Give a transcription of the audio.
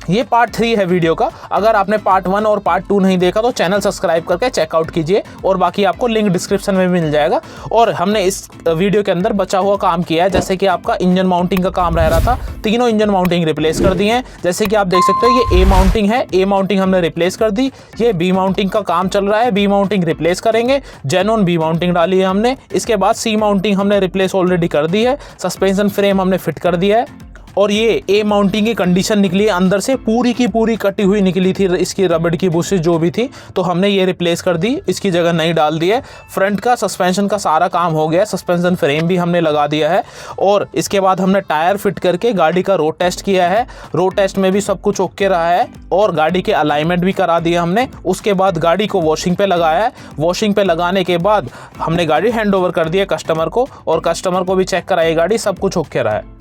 ये पार्ट 3 है वीडियो का। अगर आपने पार्ट 1 और पार्ट 2 नहीं देखा तो चैनल सब्सक्राइब करके चेकआउट कीजिए और बाकी आपको लिंक डिस्क्रिप्शन में मिल जाएगा। और हमने इस वीडियो के अंदर बचा हुआ काम किया है, जैसे कि आपका इंजन माउंटिंग का काम रह रहा था, तीनों इंजन माउंटिंग रिप्लेस कर दिए हैं। जैसे कि आप देख सकते हो ये ए माउंटिंग है, ए माउंटिंग हमने रिप्लेस कर दी। ये बी माउंटिंग का काम चल रहा है, बी माउंटिंग रिप्लेस करेंगे। जेनॉन बी माउंटिंग डाली है हमने। इसके बाद सी माउंटिंग हमने रिप्लेस ऑलरेडी कर दी है। सस्पेंशन फ्रेम हमने फिट कर दिया है। और ये ए माउंटिंग की कंडीशन निकली है, अंदर से पूरी की पूरी कटी हुई निकली थी इसकी रबड़ की बुशेस जो भी थी, तो हमने ये रिप्लेस कर दी, इसकी जगह नई डाल दी है। फ्रंट का सस्पेंशन का सारा काम हो गया है, सस्पेंशन फ्रेम भी हमने लगा दिया है। और इसके बाद हमने टायर फिट करके गाड़ी का रोड टेस्ट किया है। रोड टेस्ट में भी सब कुछ ओके रहा है और गाड़ी के अलाइनमेंट भी करा दिया हमने। उसके बाद गाड़ी को वॉशिंग पे लगाया है। वॉशिंग पे लगाने के बाद हमने गाड़ी हैंड ओवर कर दी है कस्टमर को, और कस्टमर को भी चेक कराई गाड़ी, सब कुछ ओके रहा है।